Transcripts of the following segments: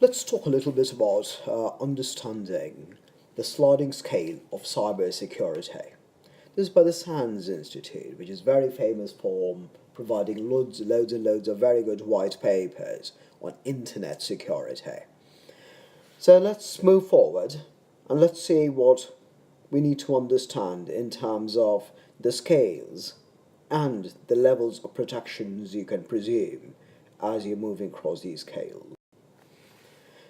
Let's talk a little bit about understanding the sliding scale of cybersecurity. This is by the SANS Institute, which is very famous for providing loads and loads of very good white papers on internet security. So let's move forward and let's see what we need to understand in terms of the scales and the levels of protections you can presume as you're moving across these scales.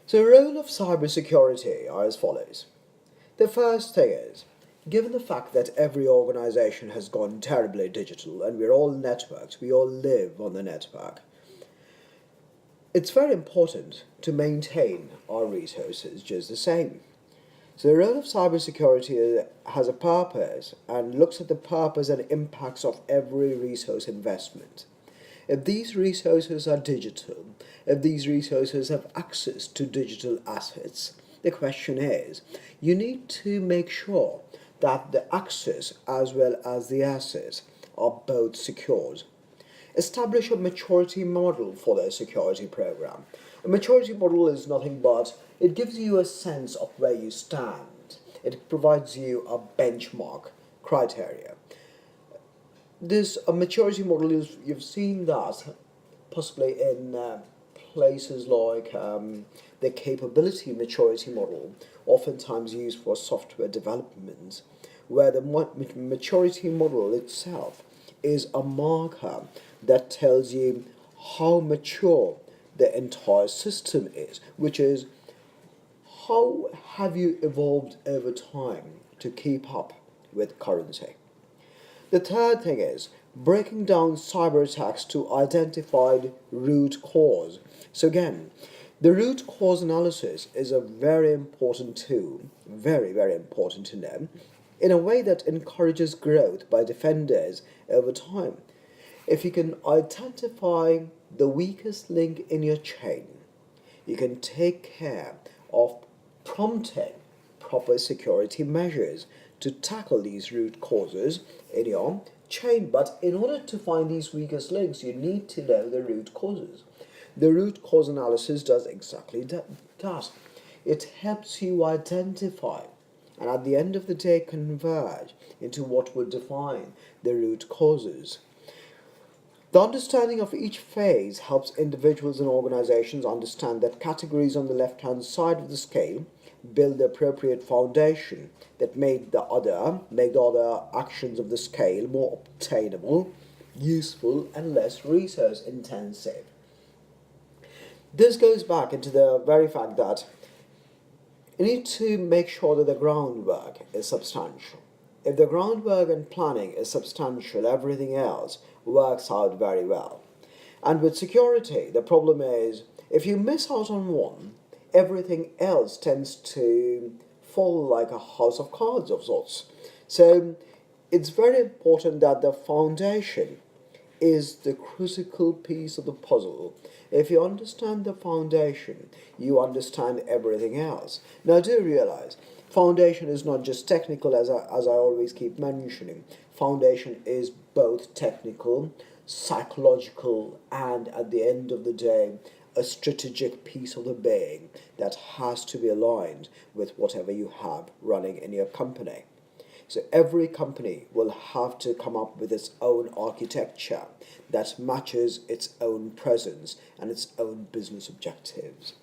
So the role of cybersecurity are as follows. The first thing is, given the fact that every organization has gone terribly digital and we're all networked, we all live on the network, it's very important to maintain our resources just the same. So the role of cybersecurity has a purpose and looks at the purpose and impacts of every resource investment. If these resources are digital, if these resources have access to digital assets, the question is, you need to make sure that the access as well as the assets are both secured. Establish a maturity model for their security program. A maturity model is nothing but it gives you a sense of where you stand. It provides you a benchmark criteria. This a maturity model is you've seen that possibly in places like the capability maturity model, oftentimes used for software development, where the maturity model itself is a marker that tells you how mature the entire system is, which is how have you evolved over time to keep up with currency. The third thing is breaking down cyber attacks to identified root cause. So again, the root cause analysis is a very important tool, very important to know, in a way that encourages growth by defenders over time. If you can identify the weakest link in your chain, you can take care of prompting proper security measures to tackle these root causes in your chain. But in order to find these weakest links, you need to know the root causes. The root cause analysis does exactly that. It helps you identify and at the end of the day converge into what would define the root causes. The understanding of each phase helps individuals and organizations understand that categories on the left-hand side of the scale build the appropriate foundation that make the other actions of the scale more obtainable, useful, and less resource intensive. This goes back into the very fact that you need to make sure that the groundwork is substantial. If the groundwork and planning is substantial, everything else works out very well. And with security, the problem is if you miss out on one, everything else tends to fall like a house of cards of sorts. So it's very important that the foundation is the critical piece of the puzzle. If you understand the foundation, you understand everything else. Now do realize, foundation is not just technical as I always keep mentioning. Foundation is both technical, psychological, and at the end of the day, a strategic piece of the being that has to be aligned with whatever you have running in your company. So every company will have to come up with its own architecture that matches its own presence and its own business objectives.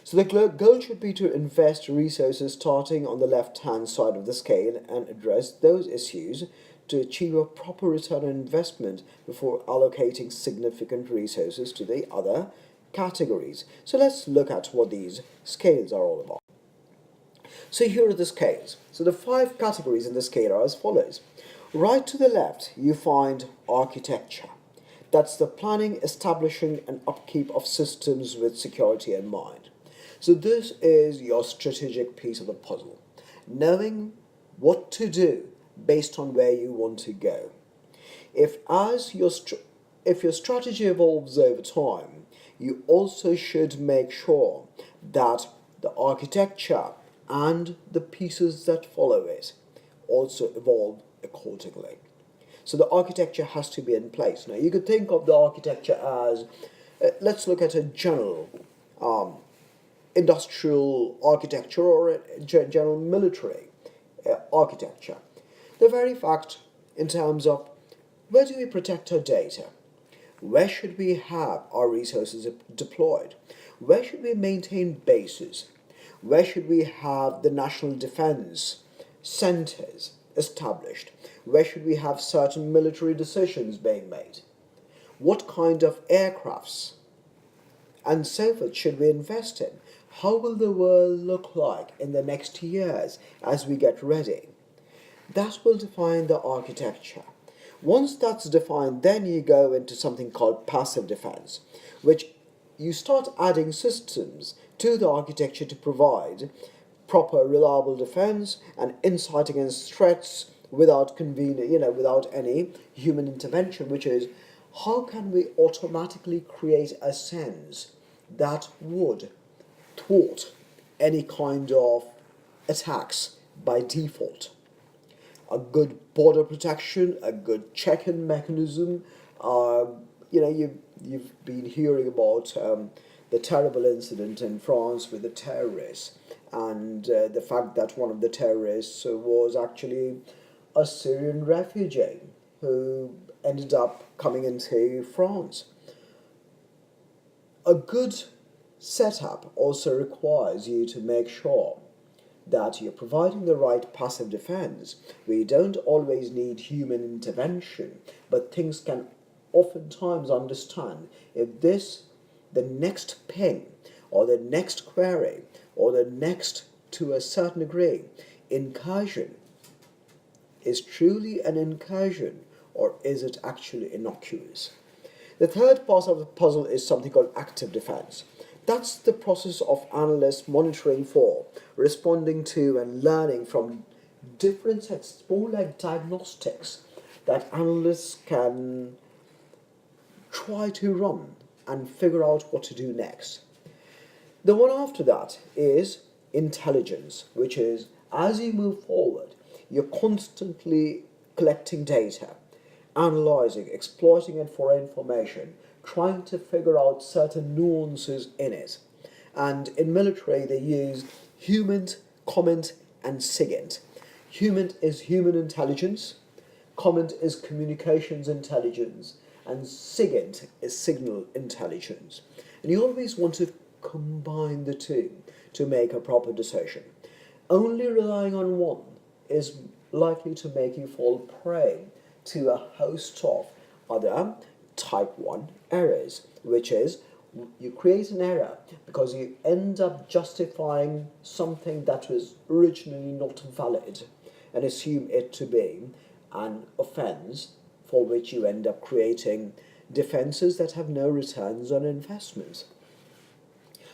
So the goal should be to invest resources starting on the left-hand side of the scale and address those issues to achieve a proper return on investment before allocating significant resources to the other categories. So let's look at what these scales are all about. So here are the scales. So the 5 categories in the scale are as follows. Right to the left, you find architecture. That's the planning, establishing, and upkeep of systems with security in mind. So this is your strategic piece of the puzzle. Knowing what to do based on where you want to go. If your strategy evolves over time, you also should make sure that the architecture and the pieces that follow it also evolve accordingly. So the architecture has to be in place. Now you could think of the architecture as, let's look at a general industrial architecture or a general military architecture. The very fact in terms of where do we protect our data? Where should we have our resources deployed? Where should we maintain bases? Where should we have the national defense centers established? Where should we have certain military decisions being made? What kind of aircrafts and so forth should we invest in? How will the world look like in the next years as we get ready? That will define the architecture. Once that's defined, then you go into something called passive defense, which you start adding systems to the architecture to provide proper, reliable defense and insight against threats without any human intervention, which is how can we automatically create a SANS that would thwart any kind of attacks by default. A good border protection, a good check-in mechanism. You've been hearing about the terrible incident in France with the terrorists, and the fact that one of the terrorists was actually a Syrian refugee who ended up coming into France. A good setup also requires you to make sure that you're providing the right passive defense. We don't always need human intervention, but things can oftentimes understand if the next ping, or the next query, or the next, to a certain degree, incursion is truly an incursion, or is it actually innocuous? The third part of the puzzle is something called active defense. That's the process of analysts monitoring for, responding to, and learning from different sets, more like diagnostics that analysts can try to run and figure out what to do next. The one after that is intelligence, which is as you move forward, you're constantly collecting data, analyzing, exploiting it for information, trying to figure out certain nuances in it. And in military, they use human, comment, and SIGINT. Human is human intelligence, comment is communications intelligence, and SIGINT is signal intelligence. And you always want to combine the two to make a proper decision. Only relying on one is likely to make you fall prey to a host of other type 1 errors, which is you create an error because you end up justifying something that was originally not valid and assume it to be an offense, for which you end up creating defenses that have no returns on investments.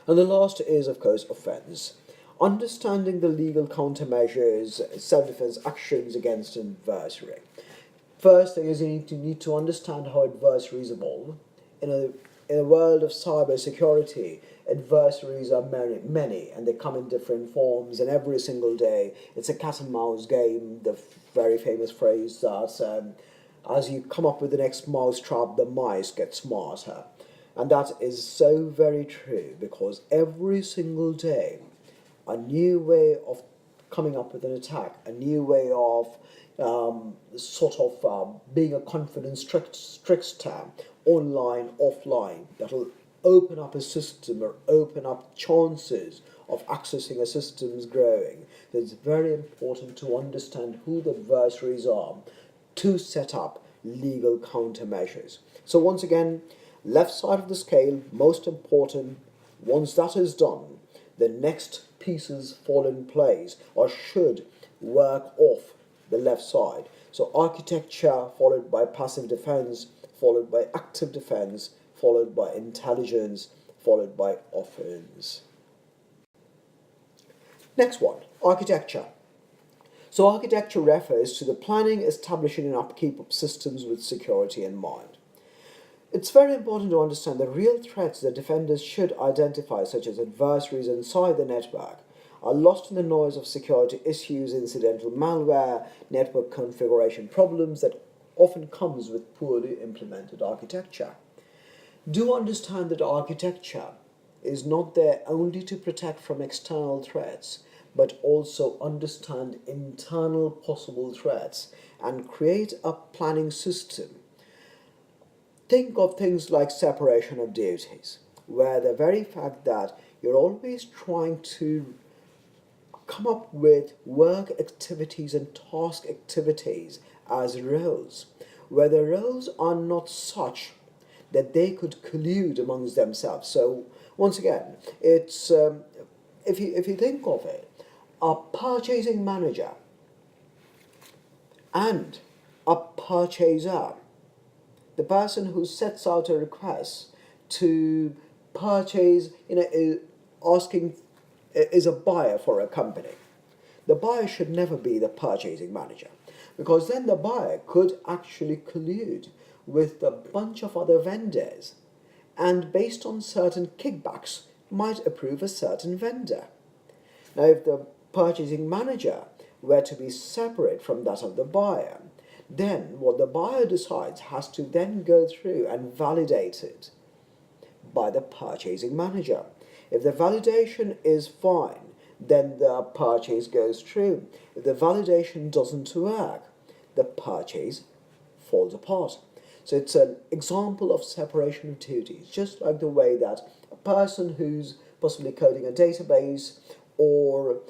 And the last is, of course, offense. Understanding the legal countermeasures, self-defense actions against an adversary. First thing is you need to understand how adversaries evolve. In a world of cybersecurity, adversaries are many, and they come in different forms, and every single day it's a cat and mouse game, the very famous phrase that as you come up with the next mouse trap, the mice get smarter. And that is so very true, because every single day a new way of coming up with an attack, a new way of being a confidence trickster, online, offline, that'll open up a system or open up chances of accessing a system's growing. So it's very important to understand who the adversaries are to set up legal countermeasures. So once again, left side of the scale, most important. Once that is done, the next pieces fall in place or should work off the left side. So architecture followed by passive defense, followed by active defense, followed by intelligence, followed by offense. Next one, architecture. So architecture refers to the planning, establishing and upkeep of systems with security in mind. It's very important to understand the real threats that defenders should identify, such as adversaries inside the network, are lost in the noise of security issues, incidental malware, network configuration problems that often comes with poorly implemented architecture. Do understand that architecture is not there only to protect from external threats, but also understand internal possible threats and create a planning system. Think of things like separation of duties, where the very fact that you're always trying to come up with work activities and task activities as roles, where the roles are not such that they could collude amongst themselves. So once again, it's if you think of it, a purchasing manager and a purchaser, the person who sets out a request to purchase, asking is a buyer for a company. The buyer should never be the purchasing manager, because then the buyer could actually collude with a bunch of other vendors and based on certain kickbacks might approve a certain vendor. Now if the purchasing manager were to be separate from that of the buyer, then what the buyer decides has to then go through and validate it by the purchasing manager. If the validation is fine, then the purchase goes through. If the validation doesn't work, the purchase falls apart. So it's an example of separation of duties, just like the way that a person who's possibly coding a database or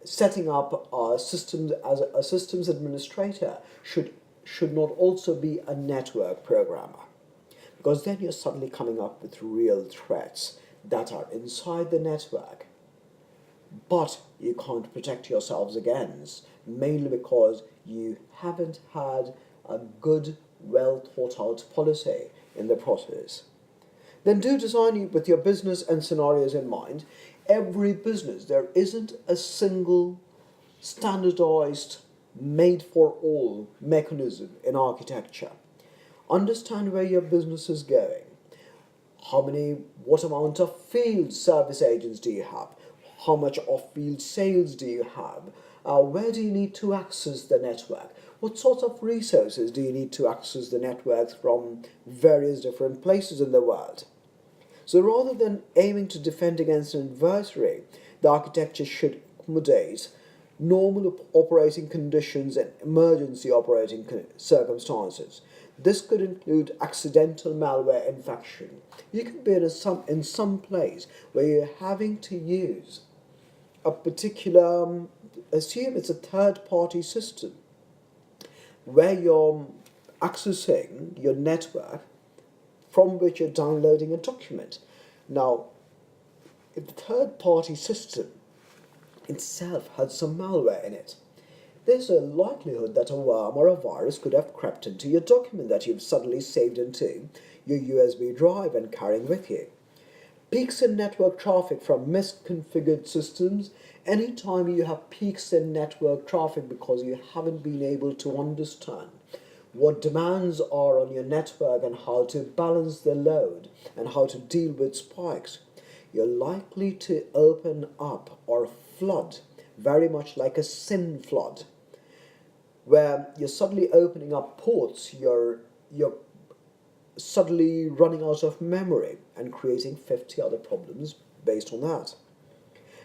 setting up a system as a systems administrator should not also be a network programmer, because then you're suddenly coming up with real threats that are inside the network, but you can't protect yourselves against, mainly because you haven't had a good, well thought out policy in the process. Then do design it with your business and scenarios in mind. Every business, there isn't a single standardized, made for all mechanism in architecture. Understand where your business is going. What amount of field service agents do you have? How much of field sales do you have? Where do you need to access the network? What sort of resources do you need to access the network from various different places in the world? So rather than aiming to defend against an adversary, the architecture should accommodate normal operating conditions and emergency operating circumstances. This could include accidental malware infection. You could be in some place where you're having to use a particular, assume it's a third-party system, where you're accessing your network from which you're downloading a document. Now, if the third-party system itself had some malware in it, there's a likelihood that a worm or a virus could have crept into your document that you've suddenly saved into your USB drive and carrying with you. Peaks in network traffic from misconfigured systems. Anytime you have peaks in network traffic because you haven't been able to understand what demands are on your network and how to balance the load and how to deal with spikes, you're likely to open up or flood, very much like a SIN flood, where you're suddenly opening up ports, you're suddenly running out of memory and creating 50 other problems based on that.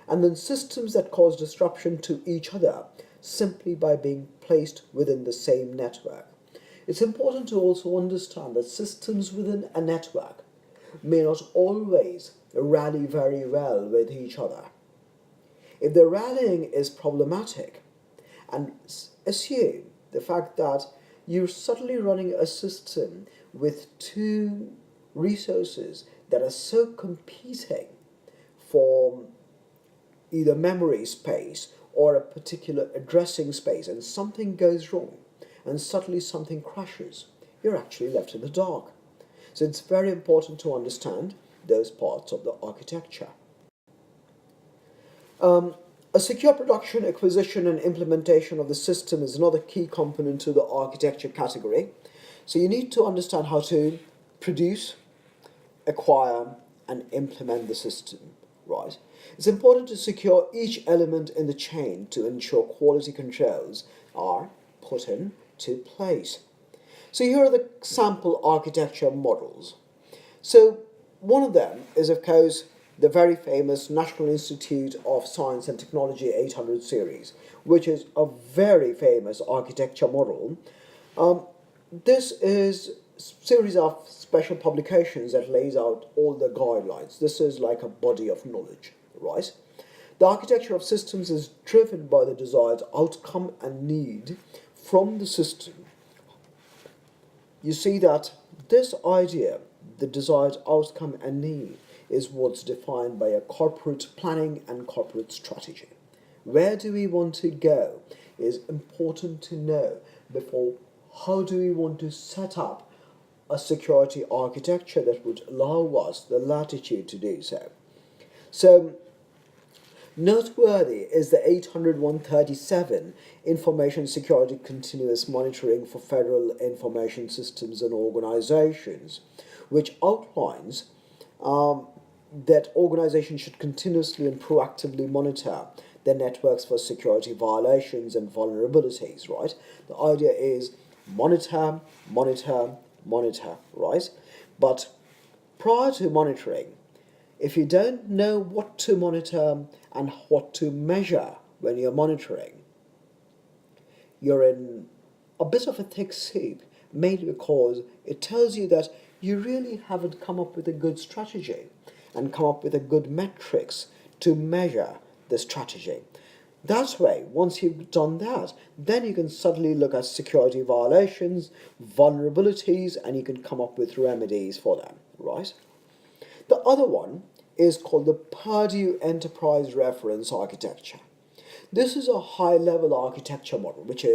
And then systems that cause disruption to each other simply by being placed within the same network. It's important to also understand that systems within a network may not always rally very well with each other. If the rallying is problematic, and assume the fact that you're suddenly running a system with two resources that are so competing for either memory space or a particular addressing space, and something goes wrong and suddenly something crashes, you're actually left in the dark. So it's very important to understand those parts of the architecture. A secure production, acquisition and implementation of the system is another key component to the architecture category. So you need to understand how to produce, acquire and implement the system, right? It's important to secure each element in the chain to ensure quality controls are put into place. So here are the sample architecture models. So One of them is, of course, the very famous National Institute of Science and Technology 800 series, which is a very famous architecture model. Um, this is series of special publications that lays out all the guidelines. This is like a body of knowledge, right? The architecture of systems is driven by the desired outcome and need from the system. You see that this idea, the desired outcome and need, is what's defined by a corporate planning and corporate strategy. Where do we want to go is important to know before how do we want to set up a security architecture that would allow us the latitude to do so. So, noteworthy is the 80137 Information Security Continuous Monitoring for Federal Information Systems and Organizations, which outlines that organizations should continuously and proactively monitor their networks for security violations and vulnerabilities, right? The idea is monitor, monitor, monitor, right? But prior to monitoring, if you don't know what to monitor and what to measure when you're monitoring, you're in a bit of a thick soup, mainly because it tells you that you really haven't come up with a good strategy and come up with a good metrics to measure the strategy. That way, once you've done that, then you can suddenly look at security violations, vulnerabilities, and you can come up with remedies for them, right? The other one is called the Purdue Enterprise Reference Architecture. This is a high-level architecture model which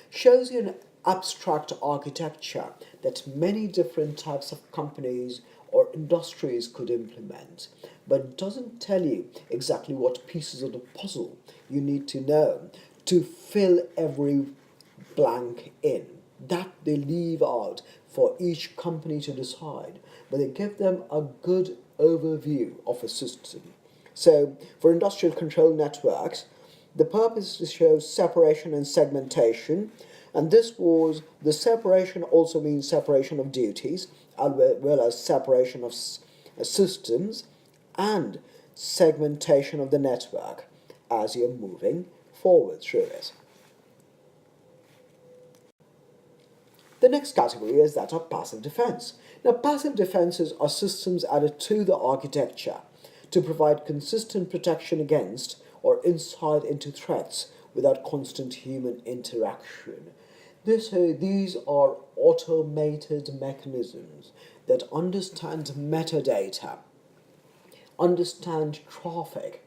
shows you an abstract architecture that many different types of companies or industries could implement, but doesn't tell you exactly what pieces of the puzzle you need to know to fill every blank in. That they leave out for each company to decide, but they give them a good overview of a system. So, for industrial control networks, the purpose is to show separation and segmentation, and this was the separation also means separation of duties, as well as separation of systems and segmentation of the network as you're moving forward through it. The next category is that of passive defense. Now, passive defenses are systems added to the architecture to provide consistent protection against or insight into threats without constant human interaction. These are automated mechanisms that understand metadata, understand traffic,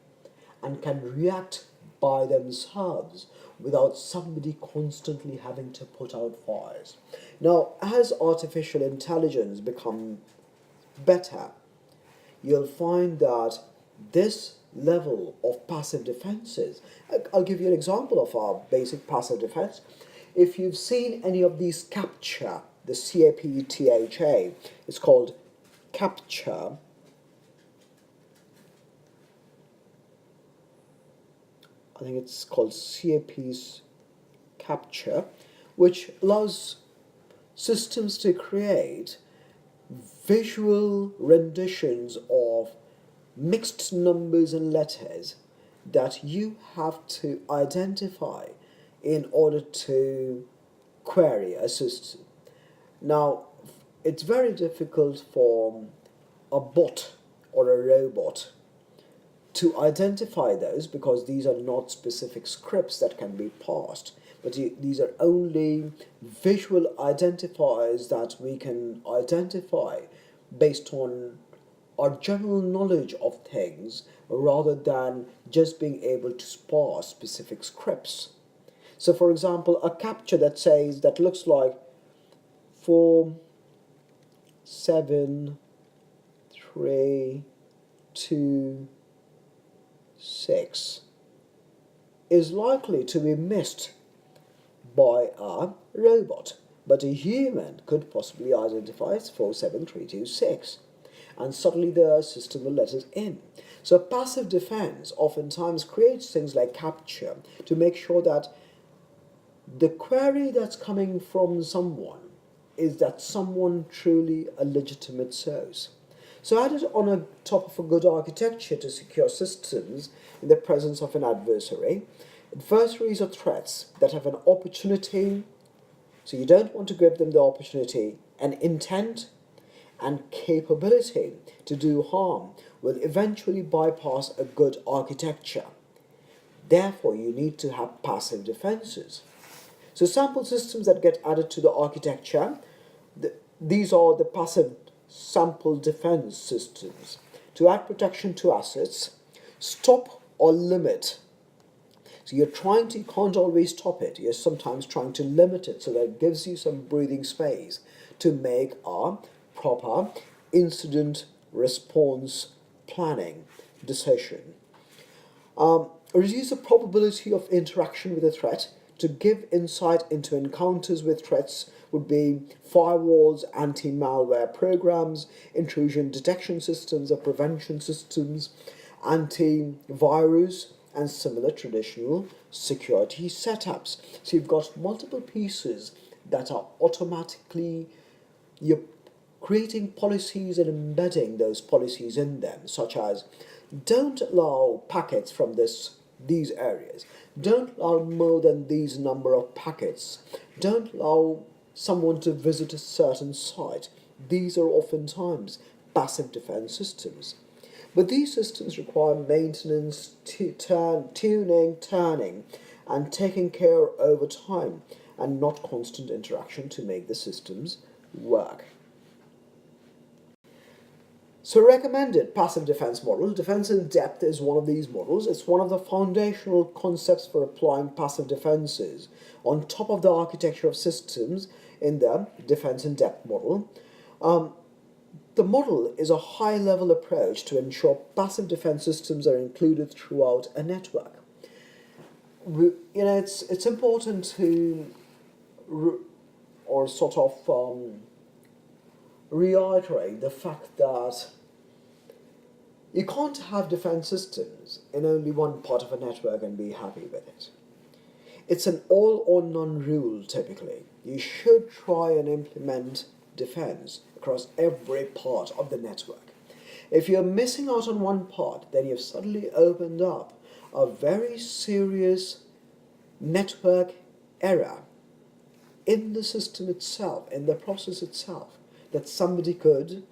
and can react by themselves without somebody constantly having to put out fires. Now, as artificial intelligence becomes better, you'll find that this level of passive defenses, I'll give you an example of our basic passive defense. If you've seen any of these capture, the CAPTHA, it's called capture. I think it's called CAP's capture, which allows systems to create visual renditions of mixed numbers and letters that you have to identify in order to query a system. Now, it's very difficult for a bot or a robot to identify those because these are not specific scripts that can be parsed, but these are only visual identifiers that we can identify based on our general knowledge of things rather than just being able to parse specific scripts. So, for example, a capture that looks like 4, 7, 3, 2, 6 is likely to be missed by a robot, but a human could possibly identify as 47326, and suddenly the system will let it in. So passive defense oftentimes creates things like capture to make sure that the query that's coming from someone is that someone truly a legitimate source. So added on a top of a good architecture to secure systems in the presence of an adversary. Adversaries are threats that have an opportunity, so you don't want to give them the opportunity, an intent and capability to do harm will eventually bypass a good architecture. Therefore, you need to have passive defenses. So sample systems that get added to the architecture, these are the passive sample defense systems to add protection to assets, stop or limit. So you can't always stop it. You're sometimes trying to limit it so that it gives you some breathing space to make a proper incident response planning decision. Reduce the probability of interaction with a threat. To give insight into encounters with threats would be firewalls, anti-malware programs, intrusion detection systems or prevention systems, antivirus, and similar traditional security setups. So you've got multiple pieces that are automatically, you're creating policies and embedding those policies in them, such as don't allow packets from these areas, don't allow more than these number of packets, don't allow someone to visit a certain site. These are oftentimes passive defense systems. But these systems require maintenance, tuning, turning, and taking care over time, and not constant interaction to make the systems work. So recommended passive defense model. Defense in depth is one of these models. It's one of the foundational concepts for applying passive defenses on top of the architecture of systems in the defense in depth model. The model is a high-level approach to ensure passive defense systems are included throughout a network. It's important to reiterate the fact that you can't have defense systems in only one part of a network and be happy with it. It's an all or none rule typically. You should try and implement defense across every part of the network. If you're missing out on one part, then you've suddenly opened up a very serious network error in the system itself, in the process itself, that somebody could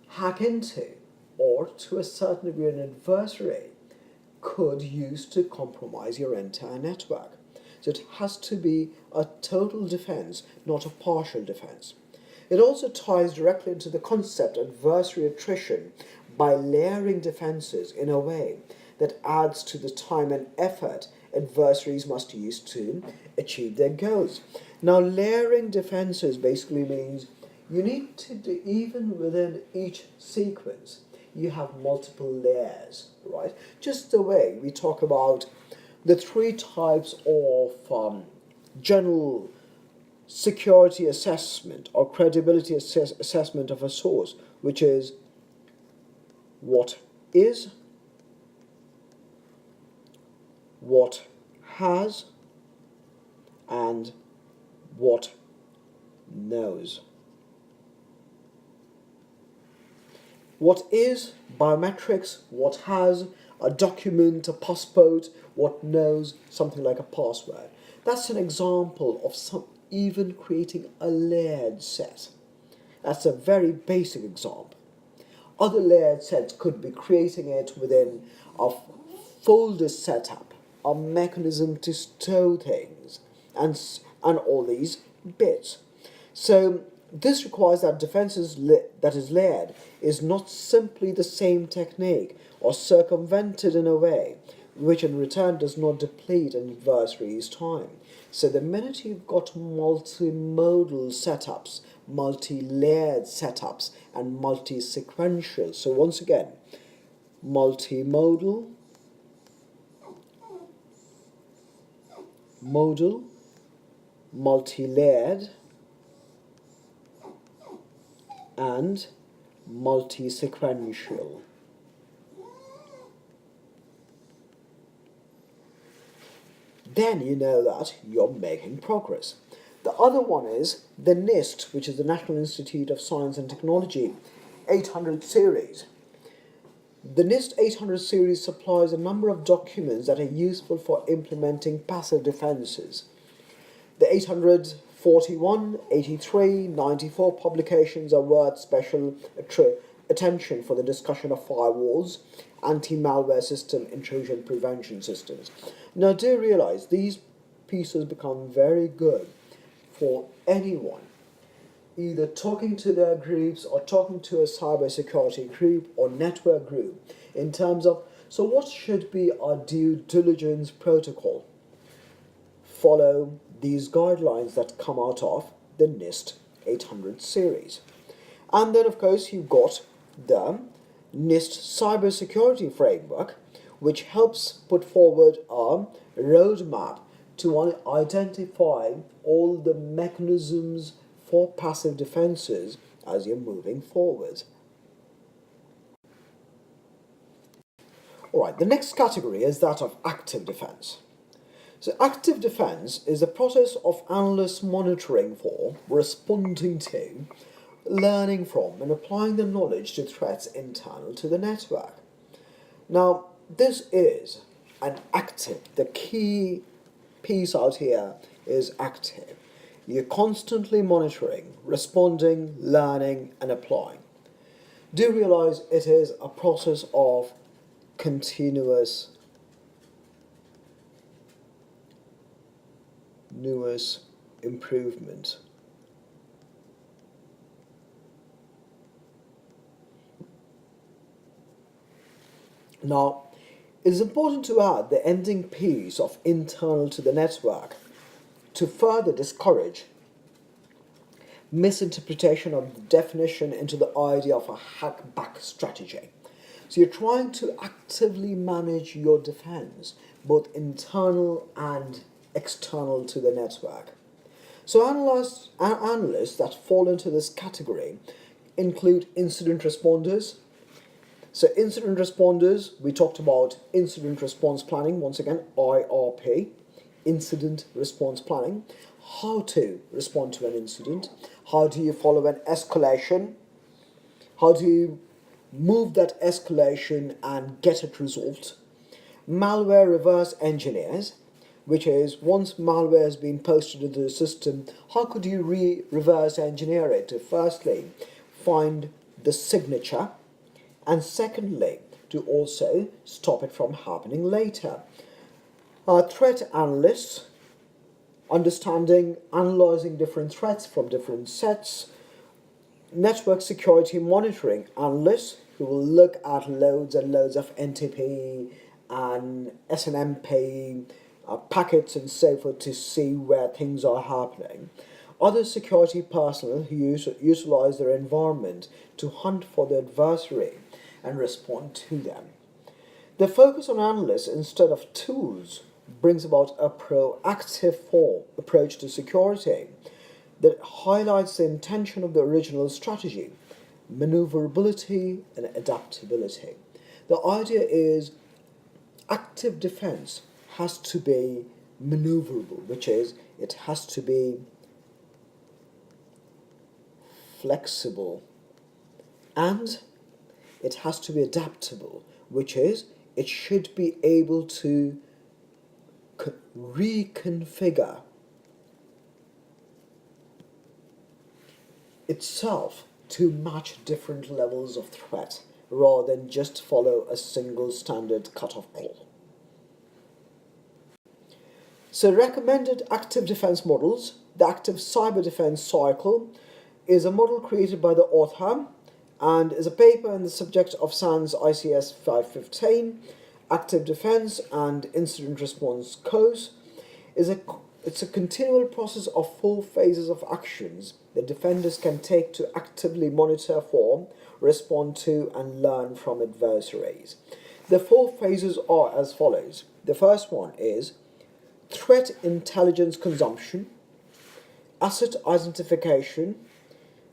hack into, or to a certain degree an adversary could use to compromise your entire network. So it has to be a total defense, not a partial defense. It also ties directly into the concept of adversary attrition by layering defenses in a way that adds to the time and effort adversaries must use to achieve their goals. Now, layering defenses basically means you need to do, even within each sequence, you have multiple layers, right? Just the way we talk about the three types of general security assessment or credibility assessment of a source, which is what is, what has, and what knows. What is biometrics, what has, a document, a passport, what knows, something like a password. That's an example of even creating a layered set. That's a very basic example. Other layered sets could be creating it within a folder setup, a mechanism to store things, and all these bits. So this requires that defenses that is layered is not simply the same technique or circumvented in a way which in return does not deplete an adversary's time. So the minute you've got multimodal setups, multi-layered setups, and multi-sequential, so once again, multimodal, modal, multi-layered, and multi-sequential. Then you know that you're making progress. The other one is the NIST, which is the National Institute of Science and Technology. 800 series. The NIST 800 series supplies a number of documents that are useful for implementing passive defenses. The 841, 83, 94 publications are worth special attention for the discussion of firewalls, anti-malware system, intrusion prevention systems. Now do realize these pieces become very good for anyone either talking to their groups or talking to a cybersecurity group or network group in terms of, so what should be our due diligence protocol? Follow these guidelines that come out of the NIST 800 series. And then of course you've got the NIST cybersecurity framework, which helps put forward a roadmap to identify all the mechanisms for passive defenses as you're moving forward. Alright, the next category is that of active defense. So active defense is the process of analysts monitoring for, responding to, learning from and applying the knowledge to threats internal to the network. Now, this is an active. The key piece out here is active. You're constantly monitoring, responding, learning, and applying. Do realize it is a process of continuous improvement. Now, it is important to add the ending piece of internal to the network to further discourage misinterpretation of the definition into the idea of a hack-back strategy. So you're trying to actively manage your defense, both internal and external to the network. So analysts that fall into this category include incident responders. So incident responders, we talked about incident response planning, once again, IRP, incident response planning. How to respond to an incident, how do you follow an escalation, how do you move that escalation and get it resolved. Malware reverse engineers, which is once malware has been posted into the system, how could you reverse engineer it to firstly find the signature and secondly to also stop it from happening later. Threat analysts, analyzing different threats from different sets. Network security monitoring analysts who will look at loads and loads of NTP and SNMP packets and so forth to see where things are happening. Other security personnel who utilize their environment to hunt for the adversary and respond to them. The focus on analysts instead of tools brings about a proactive approach to security that highlights the intention of the original strategy, maneuverability and adaptability. The idea is active defense has to be maneuverable, which is it has to be flexible, and it has to be adaptable, which is it should be able to reconfigure itself to match different levels of threat rather than just follow a single standard cutoff call. So recommended active defense models. The active cyber defense cycle is a model created by the author and is a paper in the subject of SANS ICS 515. Active defense and incident response course it's a continual process of 4 phases of actions that defenders can take to actively monitor for, respond to, and learn from adversaries. The 4 phases are as follows. The first one is threat intelligence consumption, asset identification,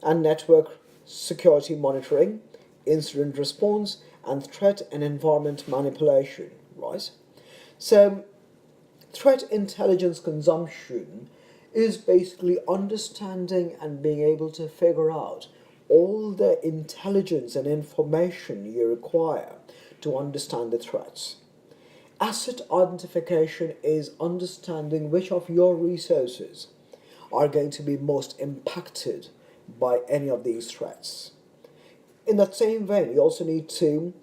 and network security monitoring, incident response, and threat and environment manipulation, right? So, threat intelligence consumption is basically understanding and being able to figure out all the intelligence and information you require to understand the threats. Asset identification is understanding which of your resources are going to be most impacted by any of these threats. In that same vein, you also need to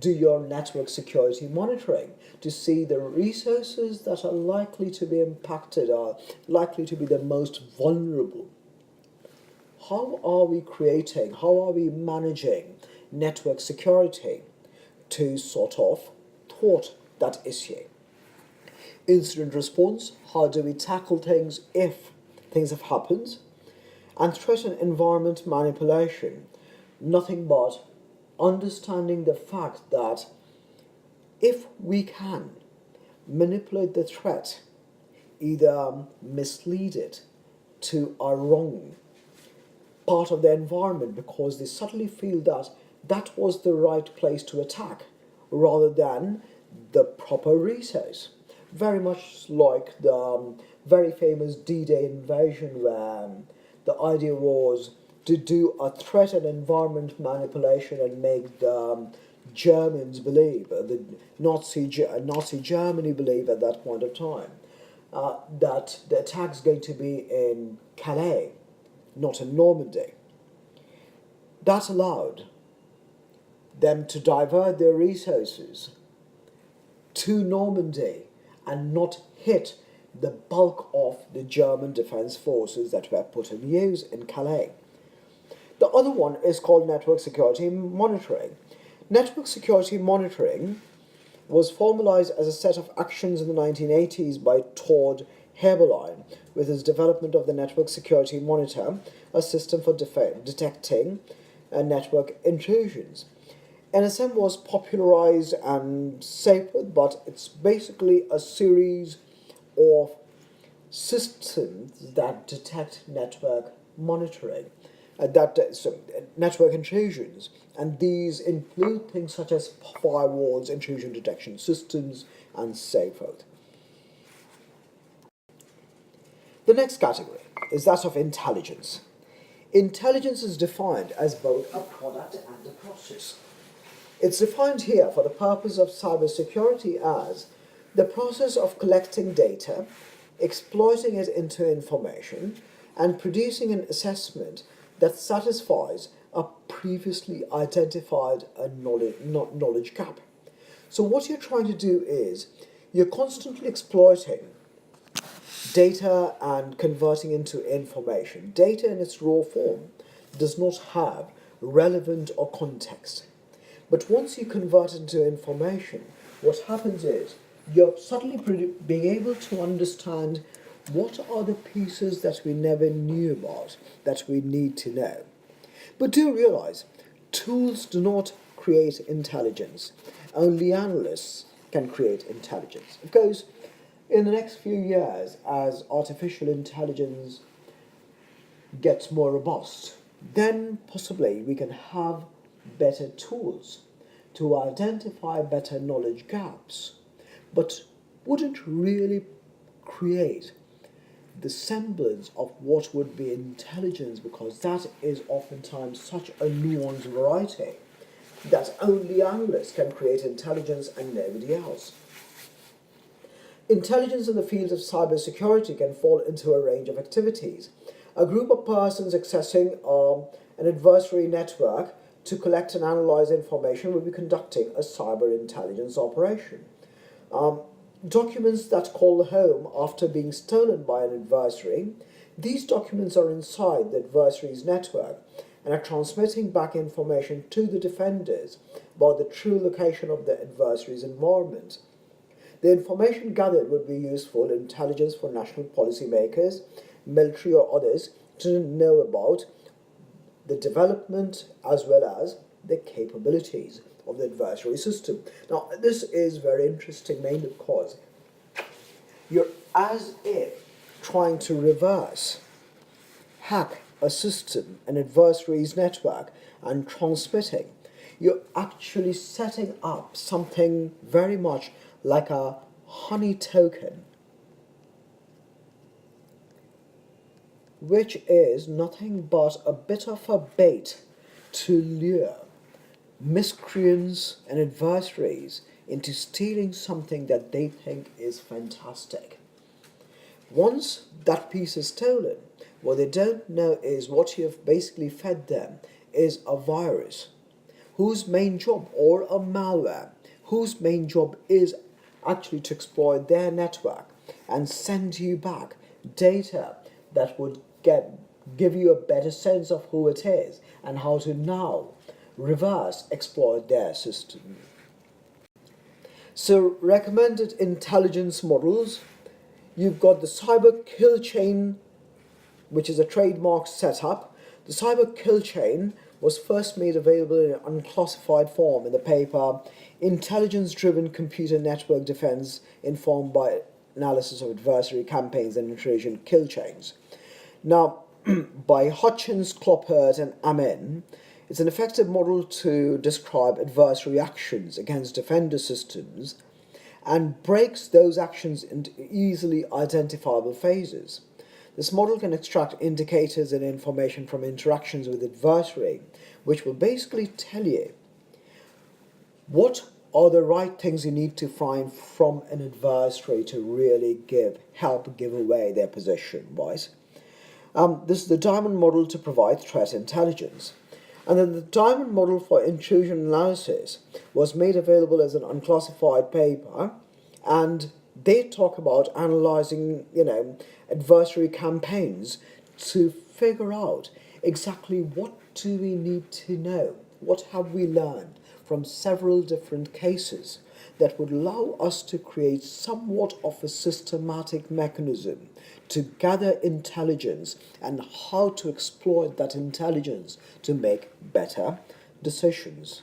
do your network security monitoring to see the resources that are likely to be impacted, are likely to be the most vulnerable. How are we managing network security to sort of thwart that issue? Incident response, how do we tackle things if things have happened? And threat and environment manipulation, nothing but understanding the fact that if we can manipulate the threat, either mislead it to a wrong part of the environment because they suddenly feel that that was the right place to attack rather than the proper resource. Very much like the very famous D-Day invasion, where the idea was to do a threat and environment manipulation and make the Germans believe, the Nazi Germany believe at that point of time, that the attack's going to be in Calais, not in Normandy. That allowed them to divert their resources to Normandy and not hit the bulk of the German defense forces that were put in use in Calais. The other one is called network security monitoring. Network security monitoring was formalized as a set of actions in the 1980s by Todd Heberlein with his development of the Network Security Monitor, a system for detecting network intrusions. NSM was popularized and safer, but it's basically a series of systems that detect network monitoring, network intrusions, and these include things such as firewalls, intrusion detection systems, and so forth. The next category is that of intelligence. Intelligence is defined as both a product and a process. It's defined here for the purpose of cybersecurity as the process of collecting data, exploiting it into information, and producing an assessment that satisfies a previously identified knowledge gap. So what you're trying to do is you're constantly exploiting data and converting into information. Data in its raw form does not have relevant or context. But once you convert it into information, what happens is you're suddenly being able to understand what are the pieces that we never knew about that we need to know. But do realize, tools do not create intelligence. Only analysts can create intelligence. Of course, in the next few years, as artificial intelligence gets more robust, then possibly we can have better tools to identify better knowledge gaps, but wouldn't really create the semblance of what would be intelligence, because that is oftentimes such a nuanced variety that only analysts can create intelligence and nobody else. Intelligence in the field of cybersecurity can fall into a range of activities. A group of persons accessing an adversary network to collect and analyze information will be conducting a cyber intelligence operation. Documents that call home after being stolen by an adversary, these documents are inside the adversary's network and are transmitting back information to the defenders about the true location of the adversary's environment. The information gathered would be useful intelligence for national policymakers, military or others to know about the development as well as the capabilities of the adversary system. Now, this is very interesting mainly because you're as if trying to reverse hack a system, an adversary's network, and transmitting. You're actually setting up something very much like a honey token, which is nothing but a bit of a bait to lure miscreants and adversaries into stealing something that they think is fantastic. Once that piece is stolen, what they don't know is what you have basically fed them is a virus whose main job, or a malware, whose main job is actually to exploit their network and send you back data that would give you a better sense of who it is and how to now reverse exploit their system. So recommended intelligence models, you've got the cyber kill chain, which is a trademark setup. The cyber kill chain was first made available in an unclassified form in the paper Intelligence-Driven Computer Network Defense Informed by Analysis of Adversary Campaigns and Intrusion Kill Chains. Now, by Hutchins, Cloppert, and Amin, it's an effective model to describe adversary actions against defender systems and breaks those actions into easily identifiable phases. This model can extract indicators and information from interactions with adversary, which will basically tell you what are the right things you need to find from an adversary to really help give away their position, right? This is the diamond model to provide threat intelligence. And then the diamond model for intrusion analysis was made available as an unclassified paper, and they talk about analyzing, adversary campaigns to figure out exactly what do we need to know, what have we learned from several different cases that would allow us to create somewhat of a systematic mechanism to gather intelligence and how to exploit that intelligence to make better decisions.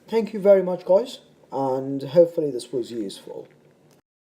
Thank you very much, guys, and hopefully this was useful.